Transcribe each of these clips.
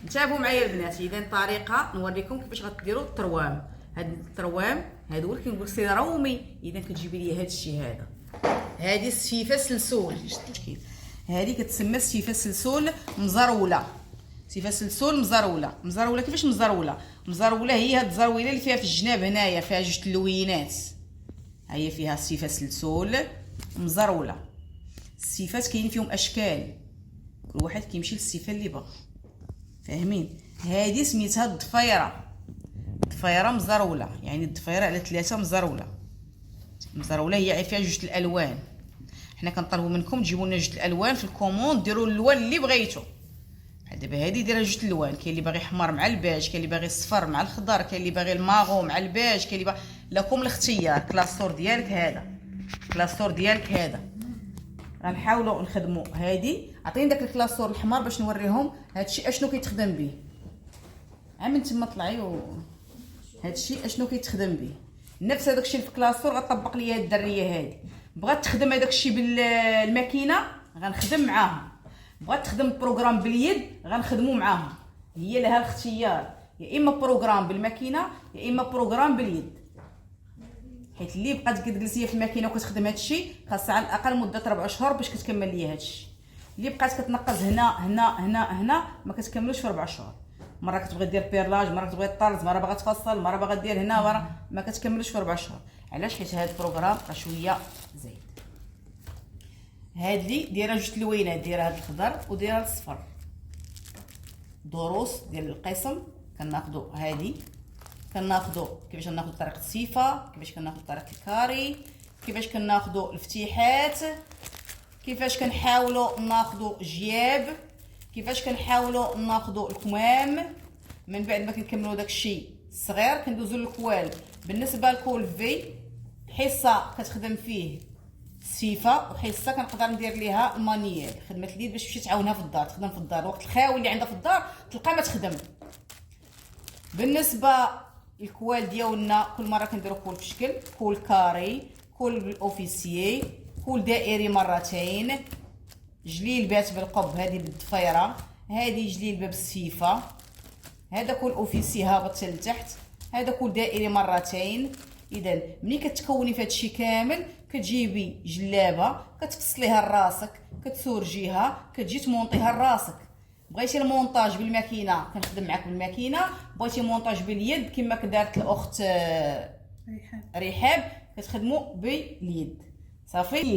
انتبهوا معايا البنات. اذا طريقه نوريكم كيفاش غديروا التروام. هاد التروام هادو اللي كنقول سي رومي. اذا كتجيبي لي هاد الشيء هذا، هذه السيفه سلسول، كيف هذه كتسمى السيفه سلسول مزروله. سيفه سلسول مزروله. مزروله كيفاش مزروله؟ مزروله هي هاد الزرويله اللي فيها في الجناب هنايا فيها جوج اللوينات، ها هي فيها سيفه سلسول مزروله. السيفات كاين فيهم اشكال، كل واحد كيمشي للسيفه اللي بغا، فاهمين؟ هذه سميتها الضفيره. ضفيره مزروله، يعني الضفيره على 3 مزروله. مزروله هي فيها جوج الالوان. حنا كنطلبوا منكم تجيبوا لنا جوج الالوان في الكوموند، ديروا اللون اللي بغيتو. دابا هذه دايره جوج الالوان، كاين اللي باغي حمر مع البيج، كاين اللي باغي الصفر مع الخضر، كاين اللي باغي الماغو مع البيج، كاين اللي باغي. لكم الاختيار. كلاصور ديالك هذا، كلاصور ديالك هذا. غنحاولوا نخدموا هذه. عطيني داك الكلاصور الحمر باش نوريهم هادشي اشنو كيتخدم به. من تما طلعي هادشي اشنو كيتخدم به. نفس هذاك الشيء في الكلاصور غطبق ليا الدريه هذه. بغات تخدم هذاك الشيء بالماكينه غنخدم معاها، بغات تخدم البروغرام باليد غنخدموا معاها. هي لها الاختيار، يا اما بروغرام بالماكينه يا اما بروغرام باليد. حيت اللي بقات كتجلس هي في الماكينه وكتخدم هذا الشيء خاصها على الاقل مده 4 اشهر باش كتكمل ليا هذا الشيء. اللي بقات كتنقز هنا هنا هنا هنا ما كتكملوش في 4 اشهر. مره كتبغي دير بيرلاج، مره كتبغي طرز، مره باغا تفصل، مره باغا دير هنا، مره ما كتكملوش في 4 اشهر. علاش؟ حيت هذا البروغرام راه شويه زايد. هاد لي دايره جوج اللوينات، دايره هاد الخضر ودايره الصفر. دروس ديال القسم كناخذوا هادي، كناخذوا كيفاش كناخذوا طريقه السيفه، كيفاش كناخذوا طريقه الكاري، كيفاش كناخذوا الفتيحات، كيفاش كنحاولوا ناخذوا جياب، كيفاش كنحاولوا ناخذوا الكمام. من بعد ما كنكملوا داك الشيء الصغير كندوزوا للكوال. بالنسبه لكول في حصه كتخدم فيه السيفه وحصه كنقدر ندير ليها المانيير، خدمه اليد باش تمشي تعاونها في الدار، تخدم في الدار. الوقت الخاوي اللي عندها في الدار تلقى ما تخدم. بالنسبه الكوال ديالنا كل مره كنديروا كول في شكل كول كاري، كول بالاوفيسيي، كول دائري مرتين، جليل بات بالقب هذه بالضفيره، هذه جليل باب السيفه، هذا كول اوفيسي هابط لتحت، هذا كول دائري مرتين. اذا ملي كتكوني في هادشي كامل كتجيبي جلابه كتفصليها لراسك، كتسورجيها، كتجي تمونطيها لراسك. بغيتي المونطاج بالماكينه كنخدم معاك بالماكينه، بغيتي مونطاج باليد كما كدارت الاخت رحاب كتخدموا باليد. صافي.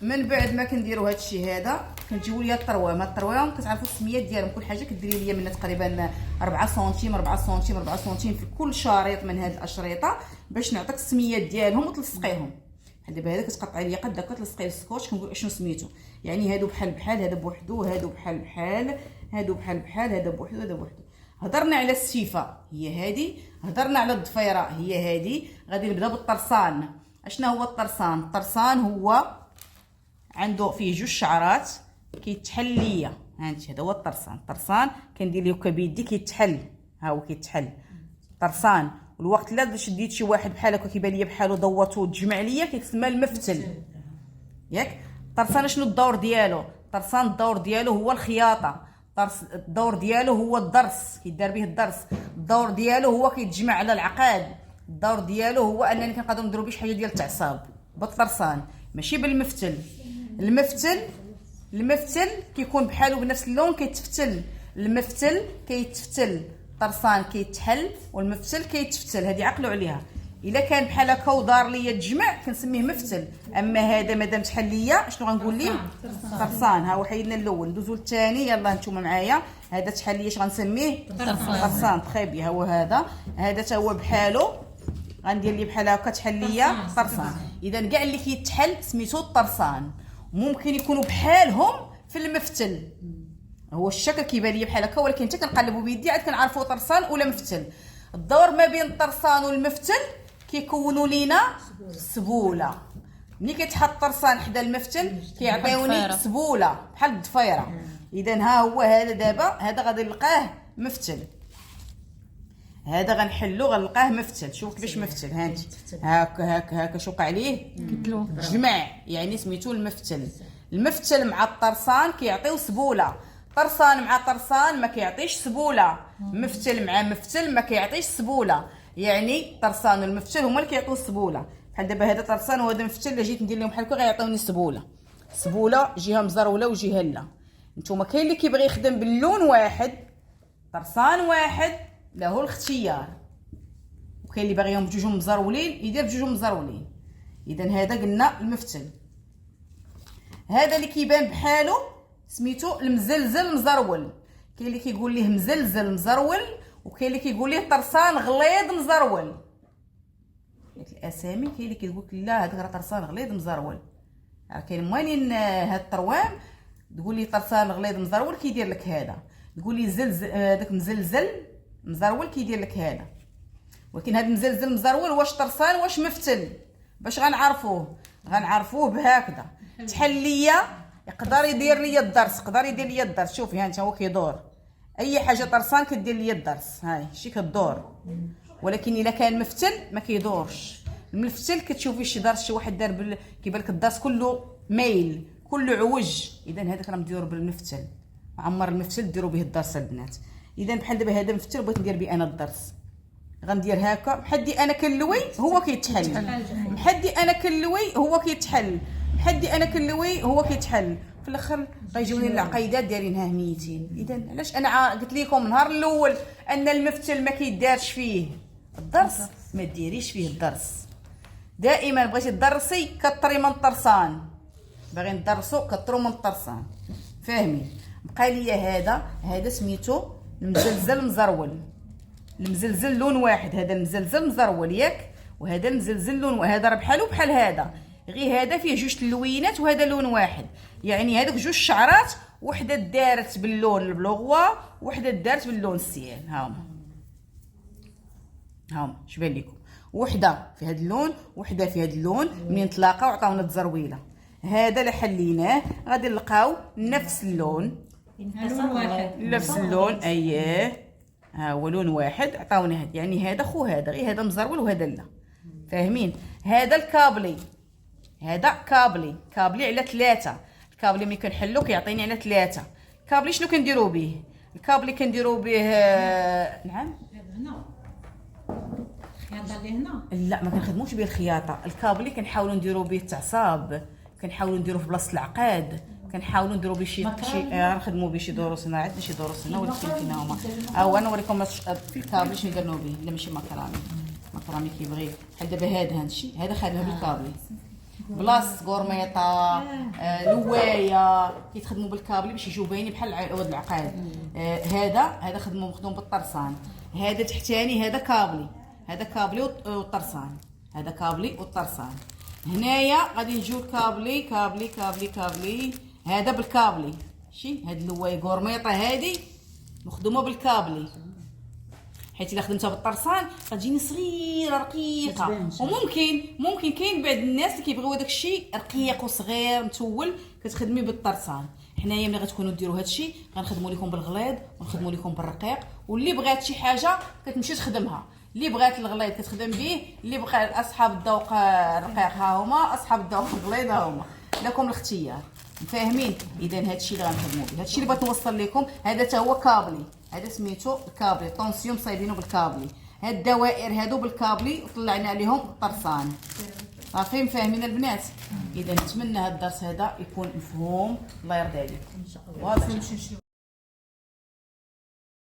من بعد ما كنديروا هذا الشيء هذا كنجيبوا ليا الطروام. الطروام كتعرفوا السميات ديالهم، كل حاجه كديري ليا منها تقريبا 4 سنتيم 4 سنتيم 4 سنتيم في كل شريط من هذه الاشرطه باش نعطيك السميات ديالهم وتلصقيهم. دابا هذا كتقطعي ليا قد هكا تلصقيه بالسكوتش. كنقول اشنو سميتو، يعني هادو بحال بحال، هذا بوحدو، هادو بحال بحال، هادو بحال بحال، هذا بوحدو، هذا بوحدو. هضرنا على السيفه هي هذه، هضرنا على الضفيره هي هذه. غادي نبدا بالطرسان. اشنا هو الطرسان؟ الطرسان هو عنده فيه جوج شعرات كيتحل ليا. هانتي هذا هو الطرسان. الطرسان كندير ليه هكا بيدي كيتحل، ها هو كيتحل الطرسان. والوقت لا شديت شي واحد بحال هكا كيبان ليا بحالو ضوطو تجمع ليا كيتسمى المفتل. ياك الطرسان شنو الدور ديالو؟ الطرسان الدور ديالو هو الخياطه، الدور ديالو هو الضرس، كيدار به الضرس. الدور ديالو هو كيتجمع على العقاد. الدور ديالو هو انني كنقدروا نديروا به شي حاجه ديال التعصاب بالطرسان، ماشي بالمفتل. المفتل كيكون بحالو بنفس اللون كيتفتل. المفتل كيتفتل، الطرسان كيتحل والمفتل كيتفتل. هذه عقلوا عليها. الا كان بحال هكا ودار ليا التجمع كنسميه مفتل. اما هذا مادام تحل ليا شنو غنقول ليه؟ طرسان. ها هو حيدنا الاول ندوزو للثاني. يلاه نتوما معايا. هذا تحل ليا اش غنسميه؟ طرسان. طخيبي ها هو هذا تا هو بحالو غندير ليه بحال هكا تحل ليا طرسان. اذا كاع اللي كيتحل سميتو الطرسان. ممكن يكونوا بحالهم في المفتل، هو الشكل كيبان ليا بحال هكا ولكن حتى كنقلبوا بيدي عاد كنعرفوا طرسان ولا مفتل. الدور ما بين الطرسان والمفتل كيكونوا لينا سبوله. ملي كيتحط الطرسان حدا المفتل كيعطيوني سبوله بحال الضفيره. اذا ها هو هذا دابا هذا غادي نلقاه مفتل، هذا غنحلو غنلقاه مفتل. شوف كيفاش مفتل. هانتي هاكا هاكا هاكا شوق عليه جمع، يعني سميتو المفتل. المفتل مع الطرسان كيعطيو سبوله. طرسان مع طرسان ما كيعطيش سبوله، مفتل مع مفتل ما كيعطيش سبوله. يعني طرسان والمفتل هما اللي كيعطيو السبوله. بحال دابا هذا طرسان وهذا مفتل، الا جيت ندير لهم بحال هكا غيعطيوني سبوله جهه مزروله وجهه لا. نتوما كاين اللي كيبغي يخدم باللون واحد، طرسان واحد له الاختيار، وكاين اللي باغيهم بجوجهم مزرولين يدير بجوجهم مزرولين. اذا هذا قلنا المفتل. هذا اللي كيبان بحالو سميتو المزلزل مزرول. كاين اللي كيقول ليه مزلزل مزرول، وكاين اللي كيقول ليه طرسان غليظ مزرول. الاسامي كاين اللي كيقول لك لا هذاك راه طرسان غليظ مزرول. راه كاين موالين هاد الطروام تقول لي طرسان غليظ مزرول كيدير لك هذا، تقول لي زلزل داك مزلزل مزرول كيدير لك هذا. ولكن هاد مزلزل مزرول واش طرسان واش مفتل؟ باش غنعرفوه؟ غنعرفوه بهكذا. تحليه يقدر يدير لي الدرس، يقدر يدير لي الدرس. شوفي ها انت هو كيدور اي حاجه طرسان كدير لي الدرس، هاي شي كدور. ولكن الا كان مفتل ما كيدورش. المفتل كتشوفي شي درس شي واحد دار كيبان لك الدرس كله مايل كله عوج، اذا هذاك راه مديور بالمفتل. عمر المفتل ديروا به الدرس البنات. اذا بحال دابا هذا مفتل بغيت ندير به انا الدرس، غندير هكا محدي انا كنلوي هو كيتحل، محدي انا كنلوي هو كيتحل، محدي انا كنلوي هو كيتحل. في الاخر غيجوني العقيدات دايرينها ميتين. اذا علاش انا قلت لكم النهار الاول ان المفتل ما كيدارش فيه الدرس؟ ما ديريش فيه الدرس. دائما بغيتي تدرسي كطري من الطرسان، باغي ندرسو كطرو من الطرسان. فاهمين؟ بقى لي هذا سميتو المزلزل مزرول. المزلزل لون واحد، هذا المزلزل مزرول ياك، وهذا المزلزل لون، هذا راه بحالو بحال هذا، غير هذا فيه جوج اللوينات وهذا لون واحد. يعني هذوك جوج شعرات، وحده دارت باللون البلوغوا وحده دارت باللون السيان. هاهما اش بان لكم؟ وحده في هذا اللون وحده في هذا اللون، منين تلاقاو عطاونا التزرويله. هذا اللي حليناه غادي نلقاو نفس اللون، نفس اللون. اييه ها هو لون واحد عطاونا هذا. يعني هذا خو هذا، غير هذا مزرول وهذا لا. فاهمين؟ هذا الكابلي، هذا كابلي على 3. الكابلي ملي كنحلو كيعطيني على 3. الكابلي شنو كنديرو به؟ الكابلي كنديرو به نعم هنا الخياطه اللي هنا لا ما كنخدموش به الخياطه. الكابلي كنحاولوا نديرو به التعصاب، كنحاولوا نديرو في بلاصه العقاد، كنحاولوا نديرو به شي نخدموا به شي دروس. هنا عندنا شي دروس هنا ولكن فينا هما. ها انا نوريكم في الكابلي شنو درنا به. لا ماشي مكرامي كيبغي بحال دابا هذا هادشي هذا خدمه بالكابلي، بلاصه غورميطه لوايه كيتخدموا بالكابلي باش يجيو باينين بحال عواد العقاد. هذا مخدوم بالطرسان. هذا تحتاني هذا كابلي، هذا كابلي والطرسان، هذا كابلي والطرسان. هنايا غادي نجيو الكابلي كابلي كابلي كابلي، هذا بالكابلي. شي هاد اللوايه غورميطه هذه مخدومه بالكابلي، حيت الا خدمتها بالطرسان غتجيني صغيره رقيقه. وممكن كاين بعض الناس اللي كيبغيو داك الشيء رقيق وصغير متول كتخدمي بالطرسان. حنايا ملي غتكونوا ديروا هذا الشيء غنخدموا لكم بالغليظ ونخدموا لكم بالرقيق. واللي بغات شي حاجه كتمشي تخدمها، اللي بغات الغليظ كتخدم به، اللي بغى اصحاب الذوق الرقيق ها هما، اصحاب الذوق الغليظ ها هما، لكم الاختيار. فاهمين؟ اذا هذا الشيء اللي غنخدموا به، هذا الشيء اللي بغيت نوصل لكم. هذا حتى هو كابلي، هذا سميتو الكابلي طونسيون صايبينه بالكابلي. هاد الدوائر هادو بالكابلي وطلعنا عليهم الطرسان. صافي فاهمين البنات؟ اذا نتمنى هذا الدرس هذا يكون مفهوم. الله يرضي عليكم. ان شاء الله.